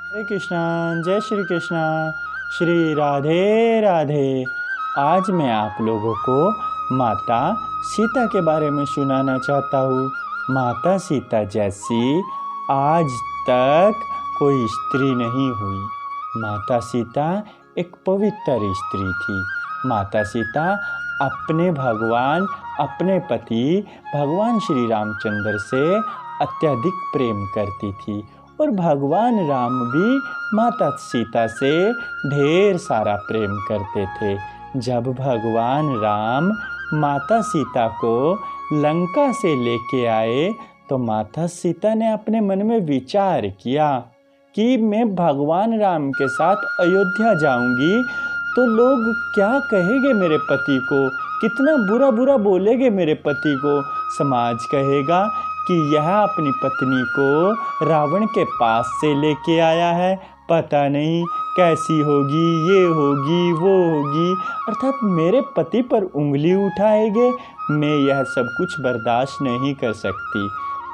हरे कृष्णा। जय श्री कृष्णा। श्री राधे राधे। आज मैं आप लोगों को माता सीता के बारे में सुनाना चाहता हूँ। माता सीता जैसी आज तक कोई स्त्री नहीं हुई। माता सीता एक पवित्र स्त्री थी। माता सीता अपने भगवान, अपने पति भगवान श्री रामचंद्र से अत्यधिक प्रेम करती थी और भगवान राम भी माता सीता से ढेर सारा प्रेम करते थे। जब भगवान राम माता सीता को लंका से लेके आए तो माता सीता ने अपने मन में विचार किया कि मैं भगवान राम के साथ अयोध्या जाऊंगी तो लोग क्या कहेंगे मेरे पति को, कितना बुरा बुरा बोलेंगे मेरे पति को। समाज कहेगा कि यह अपनी पत्नी को रावण के पास से लेके आया है, पता नहीं कैसी होगी, ये होगी वो होगी, अर्थात मेरे पति पर उंगली उठाएंगे। मैं यह सब कुछ बर्दाश्त नहीं कर सकती।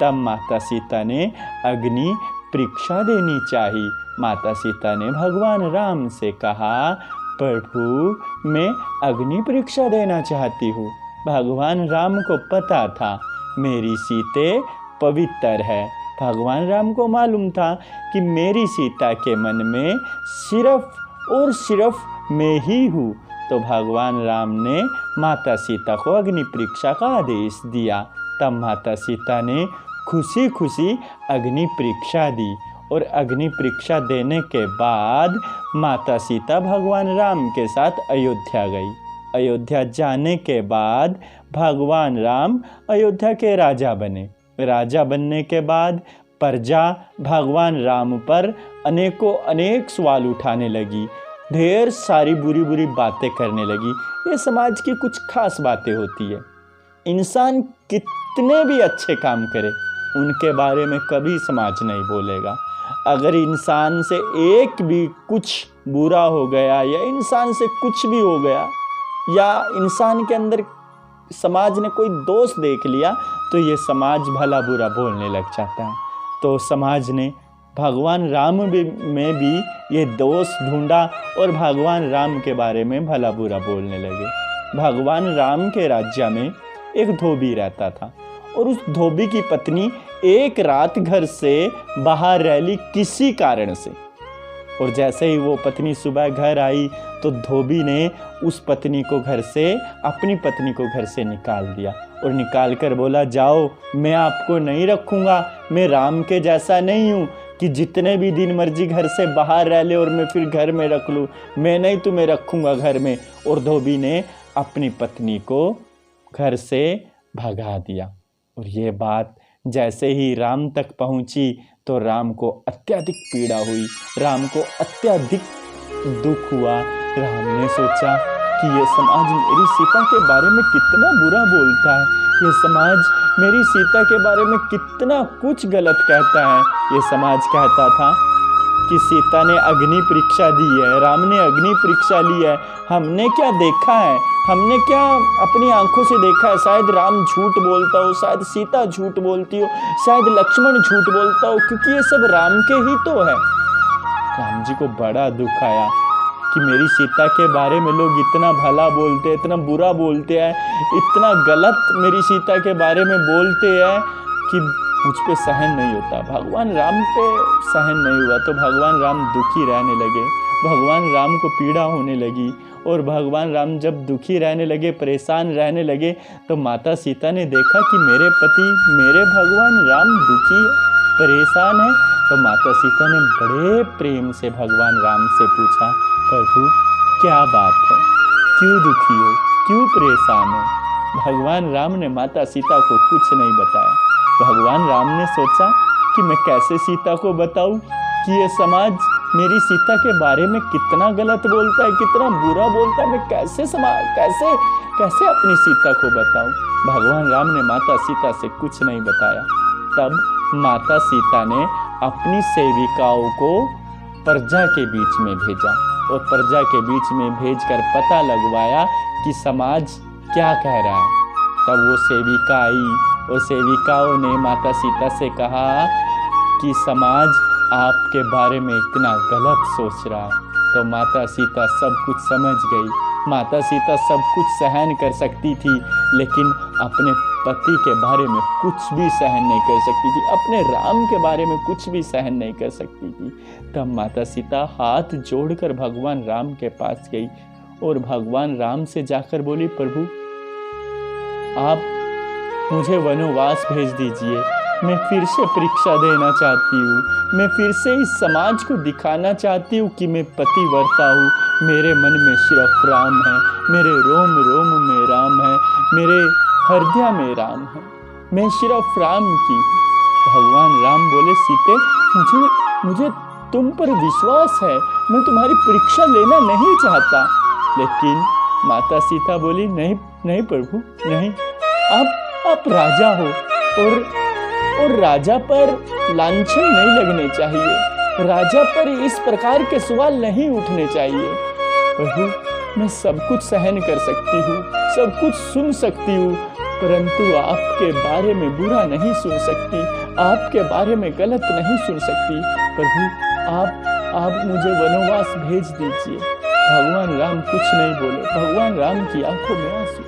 तब माता सीता ने अग्नि परीक्षा देनी चाहिए। माता सीता ने भगवान राम से कहा, प्रभु मैं अग्नि परीक्षा देना चाहती हूँ। भगवान राम को पता था मेरी सीते पवित्र है। भगवान राम को मालूम था कि मेरी सीता के मन में सिर्फ और सिर्फ मैं ही हूँ। तो भगवान राम ने माता सीता को अग्नि परीक्षा का आदेश दिया। तब माता सीता ने खुशी खुशी अग्नि परीक्षा दी और अग्नि परीक्षा देने के बाद माता सीता भगवान राम के साथ अयोध्या गई। अयोध्या जाने के बाद भगवान राम अयोध्या के राजा बने। राजा बनने के बाद प्रजा भगवान राम पर अनेक सवाल उठाने लगी, ढेर सारी बुरी बुरी बातें करने लगी। ये समाज की कुछ खास बातें होती है। इंसान कितने भी अच्छे काम करे उनके बारे में कभी समाज नहीं बोलेगा। अगर इंसान से एक भी कुछ बुरा हो गया या इंसान से कुछ भी हो गया या इंसान के अंदर समाज ने कोई दोष देख लिया तो ये समाज भला बुरा बोलने लग जाता है। तो समाज ने भगवान राम में भी ये दोष ढूंढा और भगवान राम के बारे में भला बुरा बोलने लगे। भगवान राम के राज्य में एक धोबी रहता था और उस धोबी की पत्नी एक रात घर से बाहर रह ली किसी कारण से। और जैसे ही वो पत्नी सुबह घर आई तो धोबी ने उस पत्नी को घर से, अपनी पत्नी को घर से निकाल दिया और निकाल कर बोला, जाओ मैं आपको नहीं रखूँगा। मैं राम के जैसा नहीं हूँ कि जितने भी दिन मर्जी घर से बाहर रह ले और मैं फिर घर में रख लूँ। मैं नहीं तुम्हें रखूँगा घर में। और धोबी ने अपनी पत्नी को घर से भगा दिया। और ये बात जैसे ही राम तक पहुंची तो राम को अत्यधिक पीड़ा हुई, राम को अत्यधिक दुख हुआ। राम ने सोचा कि ये समाज मेरी सीता के बारे में कितना बुरा बोलता है, ये समाज मेरी सीता के बारे में कितना कुछ गलत कहता है। ये समाज कहता था कि सीता ने अग्नि परीक्षा दी है, राम ने अग्नि परीक्षा ली है। हमने क्या देखा है, हमने क्या अपनी आंखों से देखा है। शायद राम झूठ बोलता हो, शायद सीता झूठ बोलती हो, शायद लक्ष्मण झूठ बोलता हो, क्योंकि ये सब राम के ही तो है। राम जी को बड़ा दुख आया कि मेरी सीता के बारे में लोग इतना भला बोलते हैं, इतना बुरा बोलते हैं, इतना गलत मेरी सीता के बारे में बोलते हैं कि मुझ पे सहन नहीं होता। भगवान राम पे सहन नहीं हुआ तो भगवान राम दुखी रहने लगे, भगवान राम को पीड़ा होने लगी। और भगवान राम जब दुखी रहने लगे, परेशान रहने लगे तो माता सीता ने देखा कि मेरे पति, मेरे भगवान राम दुखी परेशान है। तो माता सीता ने बड़े प्रेम से भगवान राम से पूछा, प्रभु क्या बात है, क्यों दुखी हो, क्यों परेशान हो। भगवान राम ने माता सीता को कुछ नहीं बताया। भगवान राम ने सोचा कि मैं कैसे सीता को बताऊं कि ये समाज मेरी सीता के बारे में कितना गलत बोलता है, कितना बुरा बोलता है। मैं कैसे अपनी सीता को बताऊं। भगवान राम ने माता सीता से कुछ नहीं बताया। तब माता सीता ने अपनी सेविकाओं को प्रजा के बीच में भेजा और प्रजा के बीच में भेजकर पता लगवाया कि समाज क्या कह रहा है। तब वो सेविका आई और सेविकाओं ने माता सीता से कहा कि समाज आपके बारे में इतना गलत सोच रहा है। तो माता सीता सब कुछ समझ गई। माता सीता सब कुछ सहन कर सकती थी, लेकिन अपने पति के बारे में कुछ भी सहन नहीं कर सकती थी, अपने राम के बारे में कुछ भी सहन नहीं कर सकती थी। तब माता सीता हाथ जोड़कर भगवान राम के पास गई और भगवान राम से जाकर बोली, प्रभु आप मुझे वनवास भेज दीजिए, मैं फिर से परीक्षा देना चाहती हूँ, मैं फिर से इस समाज को दिखाना चाहती हूँ कि मैं पतिव्रता हूँ, मेरे मन में सिर्फ राम है, मेरे रोम रोम में राम है, मेरे हृदय में राम है, मैं सिर्फ राम की हूँ। भगवान राम बोले, सीते मुझे तुम पर विश्वास है, मैं तुम्हारी परीक्षा लेना नहीं चाहता। लेकिन माता सीता बोली, नहीं नहीं प्रभु नहीं, आप राजा हो और राजा पर लांछन नहीं लगने चाहिए, राजा पर इस प्रकार के सवाल नहीं उठने चाहिए। प्रभु मैं सब कुछ सहन कर सकती हूँ, सब कुछ सुन सकती हूँ, परंतु आपके बारे में बुरा नहीं सुन सकती, आपके बारे में गलत नहीं सुन सकती। प्रभु आप मुझे वनवास भेज दीजिए। भगवान राम कुछ नहीं बोले, भगवान राम की आंखों में आंसू।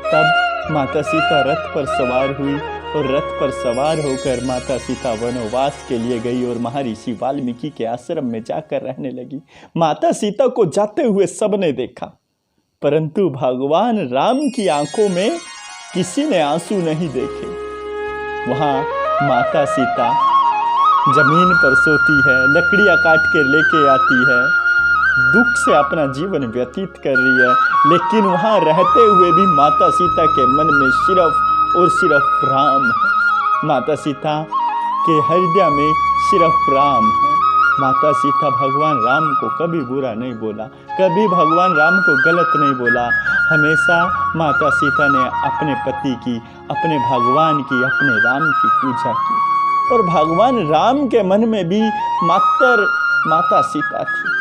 तब माता सीता रथ पर सवार हुई और रथ पर सवार होकर माता सीता वनवास के लिए गई और महर्षि वाल्मीकि के आश्रम में जाकर रहने लगी। माता सीता को जाते हुए सबने देखा, परंतु भगवान राम की आंखों में किसी ने आंसू नहीं देखे। वहाँ माता सीता जमीन पर सोती है, लकड़ियाँ काट के लेके आती है, दुख से अपना जीवन व्यतीत कर रही है, लेकिन वहाँ रहते हुए भी माता सीता के मन में सिर्फ और सिर्फ राम है। माता सीता के हृदय में सिर्फ राम है। माता सीता भगवान राम को कभी बुरा नहीं बोला, कभी भगवान राम को गलत नहीं बोला। हमेशा माता सीता ने अपने पति की, अपने भगवान की, अपने राम की पूजा की और भगवान राम के मन में भी मात्र माता सीता थी।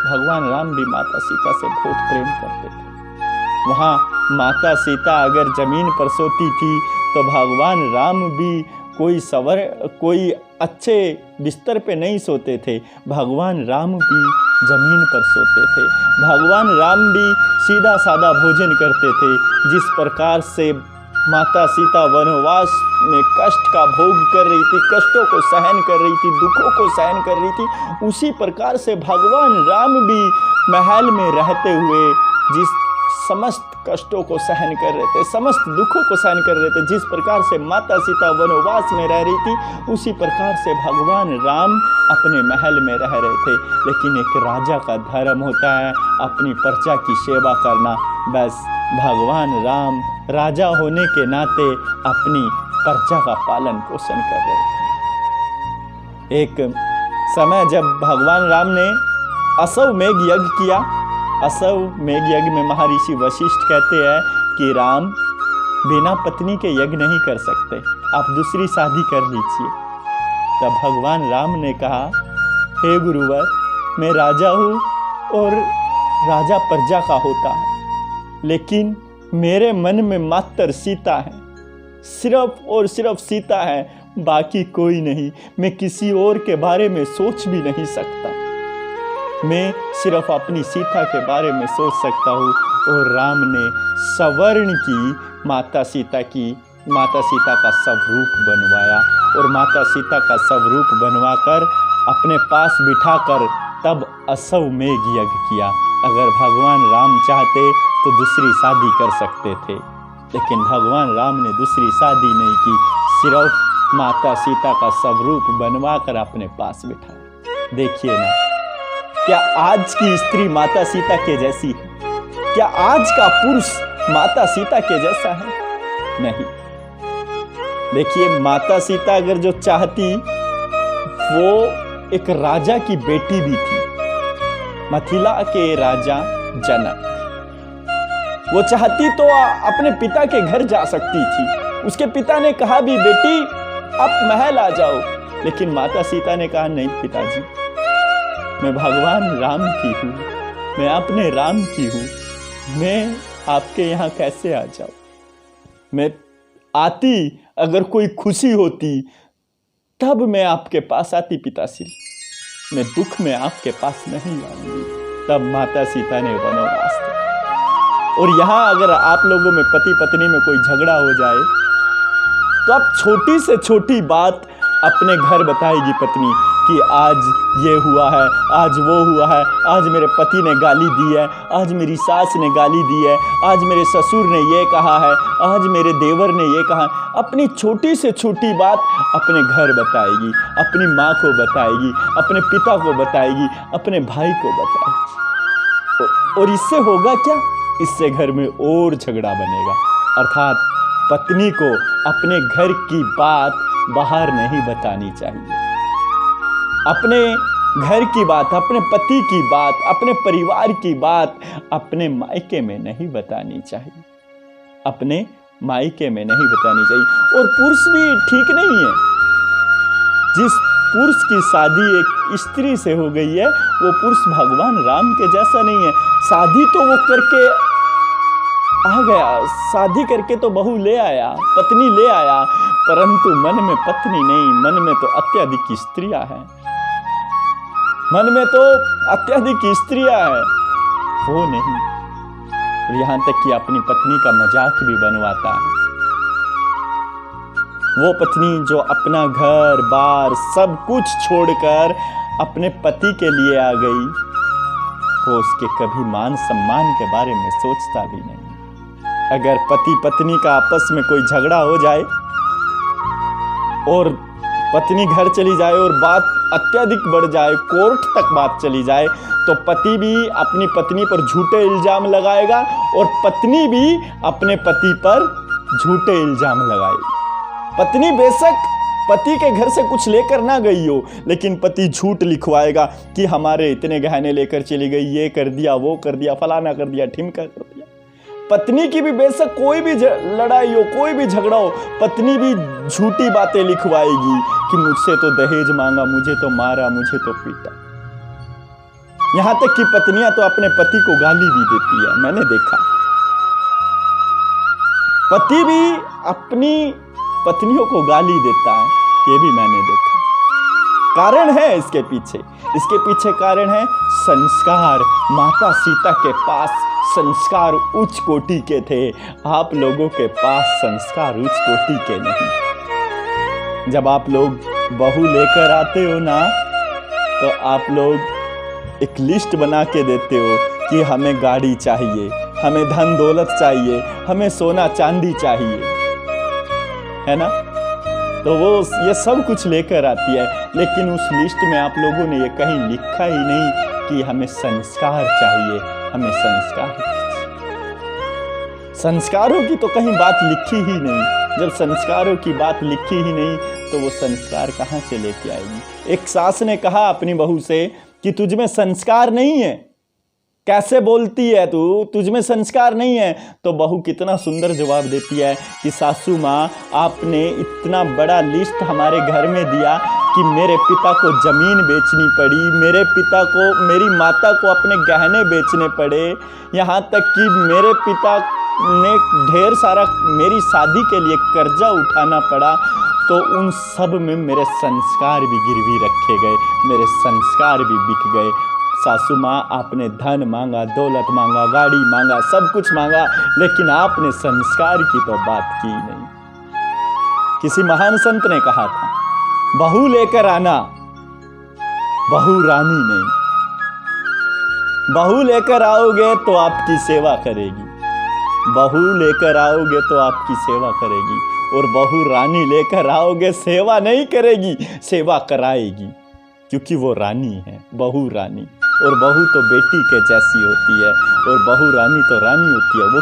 भगवान राम भी माता सीता से बहुत प्रेम करते थे। वहाँ माता सीता अगर जमीन पर सोती थी तो भगवान राम भी कोई अच्छे बिस्तर पे नहीं सोते थे, भगवान राम भी जमीन पर सोते थे। भगवान राम भी सीधा साधा भोजन करते थे। जिस प्रकार से माता सीता वनवास में कष्ट का भोग कर रही थी, कष्टों को सहन कर रही थी, दुखों को सहन कर रही थी, उसी प्रकार से भगवान राम भी महल में रहते हुए जिस समस्त कष्टों को सहन कर रहे थे, समस्त दुखों को सहन कर रहे थे। जिस प्रकार से माता सीता वनवास में रह रही थी, उसी प्रकार से भगवान राम अपने महल में रह रहे थे। लेकिन एक राजा का धर्म होता है अपनी प्रजा की सेवा करना। बस भगवान राम राजा होने के नाते अपनी प्रजा का पालन पोषण कर रहे थे। एक समय जब भगवान राम ने अश्वमेघ यज्ञ किया, अश्वमेघ यज्ञ में महर्षि वशिष्ठ कहते हैं कि राम बिना पत्नी के यज्ञ नहीं कर सकते, आप दूसरी शादी कर लीजिए। तब भगवान राम ने कहा, हे गुरुवर, मैं राजा हूँ और राजा प्रजा का होता है, लेकिन मेरे मन में मात्र सीता है, सिर्फ और सिर्फ सीता है, बाकी कोई नहीं। मैं किसी और के बारे में सोच भी नहीं सकता, मैं सिर्फ अपनी सीता के बारे में सोच सकता हूँ। और राम ने सवर्ण की माता सीता का स्वरूप बनवाया और माता सीता का स्वरूप बनवाकर अपने पास बिठाकर तब अश्वमेघ यज्ञ किया। अगर भगवान राम चाहते तो दूसरी शादी कर सकते थे, लेकिन भगवान राम ने दूसरी शादी नहीं की, सिर्फ माता सीता का स्वरूप बनवाकर अपने पास बिठाया। देखिए ना, क्या आज की स्त्री माता सीता के जैसी है? क्या आज का पुरुष माता सीता के जैसा है? नहीं। देखिए, माता सीता अगर जो चाहती, वो एक राजा की बेटी भी थी, मिथिला के राजा जनक। वो चाहती तो अपने पिता के घर जा सकती थी। उसके पिता ने कहा भी, बेटी आप महल आ जाओ, लेकिन माता सीता ने कहा, नहीं पिताजी, मैं भगवान राम की हूँ, मैं अपने राम की हूँ, मैं आपके यहाँ कैसे आ जाऊँ? मैं आती, अगर कोई खुशी होती तब मैं आपके पास आती पिताश्री, मैं दुख में आपके पास नहीं आऊंगी। तब माता सीता ने वनवास दिया। और यहां अगर आप लोगों में पति पत्नी में कोई झगड़ा हो जाए तो आप छोटी से छोटी बात अपने घर बताएगी पत्नी कि आज ये हुआ है, आज वो हुआ है, आज मेरे पति ने गाली दी है, आज मेरी सास ने गाली दी है, आज मेरे ससुर ने ये कहा है, आज मेरे देवर ने ये कहा। अपनी छोटी से छोटी बात अपने घर बताएगी, अपनी माँ को बताएगी, अपने पिता को बताएगी, अपने भाई को बताएगी। और इससे होगा क्या? इससे घर में और झगड़ा बनेगा। अर्थात पत्नी को अपने घर की बात बाहर नहीं बतानी चाहिए। अपने घर की बात, अपने पति की बात, अपने परिवार की बात अपने मायके में नहीं बतानी चाहिए, अपने मायके में नहीं बतानी चाहिए। और पुरुष भी ठीक नहीं है। जिस पुरुष की शादी एक स्त्री से हो गई है वो पुरुष भगवान राम के जैसा नहीं है। शादी तो वो करके आ गया, शादी करके तो बहू ले आया, पत्नी ले आया, परंतु मन में पत्नी नहीं, मन में तो अत्यधिक स्त्रियां हैं, मन में तो अत्यधिक स्त्रियां हैं, वो नहीं। और यहां तक कि अपनी पत्नी का मजाक भी बनवाता है। वो पत्नी जो अपना घर बार सब कुछ छोड़कर अपने पति के लिए आ गई, वो उसके कभी मान सम्मान के बारे में सोचता भी नहीं। अगर पति पत्नी का आपस में कोई झगड़ा हो जाए और पत्नी घर चली जाए और बात अत्यधिक बढ़ जाए, कोर्ट तक बात चली जाए, तो पति भी अपनी पत्नी पर झूठे इल्जाम लगाएगा और पत्नी भी अपने पति पर झूठे इल्जाम लगाएगी। पत्नी बेशक पति के घर से कुछ लेकर ना गई हो, लेकिन पति झूठ लिखवाएगा कि हमारे इतने गहने लेकर चली गई, ये कर दिया, वो कर दिया, फलाना कर दिया, ठिमका कर दिया। पत्नी की भी बेशक कोई भी लड़ाई हो, कोई भी झगड़ा हो, पत्नी भी झूठी बातें लिखवाएगी कि मुझसे तो दहेज मांगा, मुझे तो मारा, मुझे तो पीटा। यहां तक कि पत्नियां तो अपने पति को गाली भी देती है, मैंने देखा। पति भी अपनी पत्नियों को गाली देता है, ये भी मैंने देखा। कारण है इसके पीछे कारण है संस्कार। माता सीता के पास संस्कार उच्च कोटि के थे, आप लोगों के पास संस्कार उच्च कोटि के नहीं। जब आप लोग बहू लेकर आते हो ना, तो आप लोग एक लिस्ट बना के देते हो कि हमें गाड़ी चाहिए, हमें धन दौलत चाहिए, हमें सोना चांदी चाहिए, है ना। तो वो ये सब कुछ लेकर आती है, लेकिन उस लिस्ट में आप लोगों ने ये कहीं लिखा ही नहीं कि हमें संस्कार चाहिए, हमें संस्कारों की तो कहीं बात लिखी ही नहीं। जब संस्कारों की बात लिखी ही नहीं तो वो संस्कार कहाँ से लेके आएगी। एक सास ने कहा अपनी बहू से कि तुझ में संस्कार नहीं है, कैसे बोलती है तू, तुझ में संस्कार नहीं है। तो बहू कितना सुंदर जवाब देती है कि सासू माँ, आपने इतना बड़ा लिस्ट हमारे घर में दिया कि मेरे पिता को जमीन बेचनी पड़ी, मेरे पिता को, मेरी माता को अपने गहने बेचने पड़े, यहाँ तक कि मेरे पिता ने ढेर सारा मेरी शादी के लिए कर्जा उठाना पड़ा। तो उन सब में मेरे संस्कार भी गिरवी रखे गए, मेरे संस्कार भी बिक गए। सासू माँ, आपने धन मांगा, दौलत मांगा, गाड़ी मांगा, सब कुछ मांगा, लेकिन आपने संस्कार की तो बात की नहीं। किसी महान संत ने कहा था, बहू लेकर आना, बहू रानी नहीं। बहू लेकर आओगे तो आपकी सेवा करेगी, बहू लेकर आओगे तो आपकी सेवा करेगी, और बहू रानी लेकर आओगे सेवा नहीं करेगी, सेवा कराएगी, क्योंकि वो रानी है, बहू रानी। और बहू तो बेटी के जैसी होती है, और बहू रानी तो रानी होती है। वो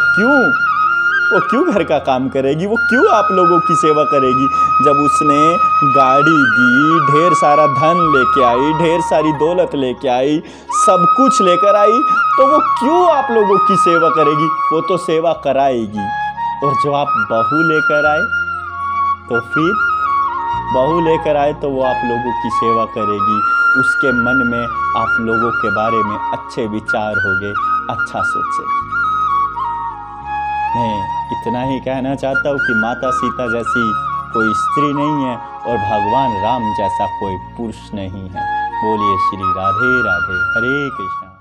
क्यों घर का काम करेगी, वो क्यों आप लोगों की सेवा करेगी। जब उसने गाड़ी दी, ढेर सारा धन लेके आई, ढेर सारी दौलत लेके आई, सब कुछ लेकर आई, तो वो क्यों आप लोगों की सेवा करेगी, वो तो सेवा कराएगी। और जब आप बहू लेकर आए तो फिर बहू लेकर आए तो वो आप लोगों की सेवा करेगी, उसके मन में आप लोगों के बारे में अच्छे विचार होंगे, अच्छा सोचेगी। मैं इतना ही कहना चाहता हूँ कि माता सीता जैसी कोई स्त्री नहीं है और भगवान राम जैसा कोई पुरुष नहीं है। बोलिए श्री राधे राधे। हरे कृष्णा।